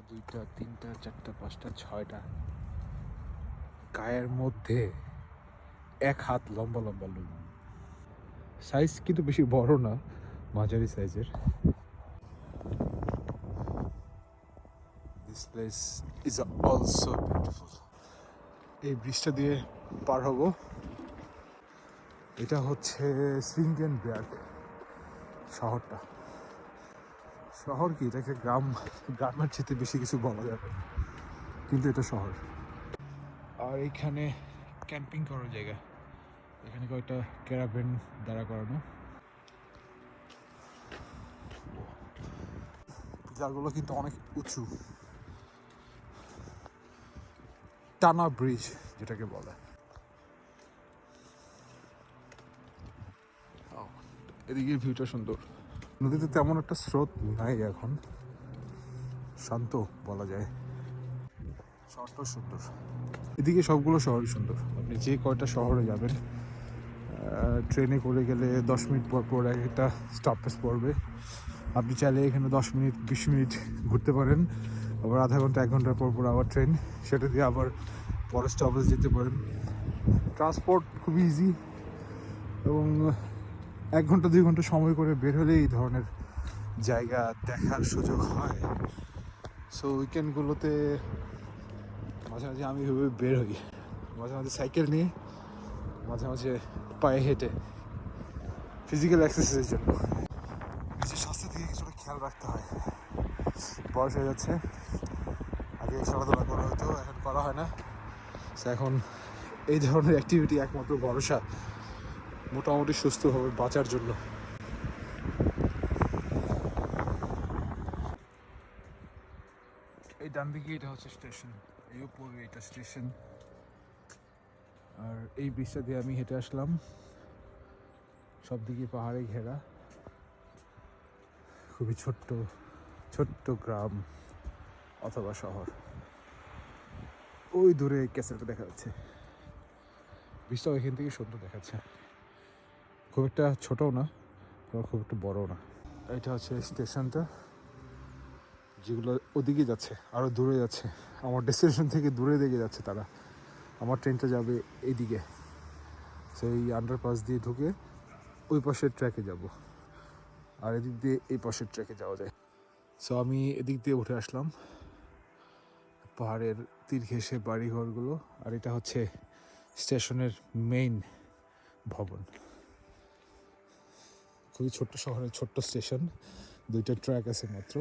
দুইটা তিনটা চারটা পাঁচটা ছয়টা গায়ের মধ্যে এক হাত লম্বা লম্বা লোম। সাইজ কিন্তু বেশি বড় না, মাঝারি সাইজের। This place is also beautiful. এই ব্রিজটা দিয়ে পার হব। এটা হচ্ছে স্লিঙ্গেনবার্গ শহরটা। শহর কি, এটাকে গ্রামের চেয়ে বেশি কিছু বলা যাবে, কিন্তু এটা শহর। আর এখানে ক্যাম্পিং করার জায়গা, এখানে কয়েকটা ক্যারাভ্যান দাঁড়া করানো। পিলারগুলো কিন্তু অনেক উঁচু, টানা ব্রিজ যেটাকে বলে। এদিকে ভিউটা সুন্দর। নদীতে তেমন একটা স্রোত নাই এখন, শান্ত বলা যায়। শহরটাও সুন্দর। এদিকে সবগুলো শহরই সুন্দর। আপনি যে কয়টা শহরে যাবেন, ট্রেনে করে গেলে 10 মিনিট পর পর একটা স্টপেজ পড়বে। আপনি চাইলে এখানে 10 মিনিট 20 মিনিট ঘুরতে পারেন, আবার আধা ঘন্টা 1 ঘন্টা পর পর আবার ট্রেন, সেটা দিয়ে আবার পরের স্টপেজ যেতে পারেন। ট্রান্সপোর্ট খুবই ইজি, এবং 1 ঘন্টা 2 ঘন্টা সময় করে বের হলে এই ধরনের জায়গা দেখার সুযোগ হয়। সো উইকেন্ডগুলোতে মাঝে মাঝে আমি এভাবে বের হই, মাঝে মাঝে সাইকেল নিয়ে, মাঝে মাঝে পায়ে হেঁটে, ফিজিক্যাল এক্সারসাইজের জন্য। নিজের স্বাস্থ্যের দিকে কিছুটা খেয়াল রাখতে হয়। বয়স হয়ে যাচ্ছে, আগে খেলাধুলা করা হতো, এখন করা হয় না। এখন এই ধরনের অ্যাক্টিভিটি একমাত্র ভরসা মোটামুটি সুস্থভাবে বাঁচার জন্য। এই ডান দিকে এটা হচ্ছে স্টেশন, এই উপরে এটা স্টেশন। আর এই ব্রিজটা দিয়ে আমি হেঁটে আসলাম, সব দিকে পাহাড়ে ঘেরা, খুবই ছোট্ট ছোট্ট গ্রাম অথবা শহর। ওই দূরে ক্যাসেলটা দেখা যাচ্ছে, ব্রিজটাও এখান থেকে সুন্দর দেখাচ্ছে। খুব একটা ছোটও না, আবার খুব একটা বড়ও না। এটা হচ্ছে স্টেশনটা, যেগুলো ওদিকে যাচ্ছে, আরও দূরে যাচ্ছে, আমার ডেস্টিনেশন থেকে দূরে দিকে যাচ্ছে তারা। আমার ট্রেনটা যাবে এইদিকে, সেই আন্ডারপাস দিয়ে ঢুকে ওই পাশের ট্র্যাকে যাব, আর এদিক দিয়ে এই পাশের ট্র্যাকে যাওয়া যায়। সো আমি এদিক দিয়ে উঠে আসলাম, পাহাড়ের তীর ঘেঁষে বাড়িঘরগুলো। আর এটা হচ্ছে স্টেশনের মেইন ভবন। খুবই ছোট্ট শহরের ছোট্ট স্টেশন, 2টা ট্র্যাক আছে মাত্র।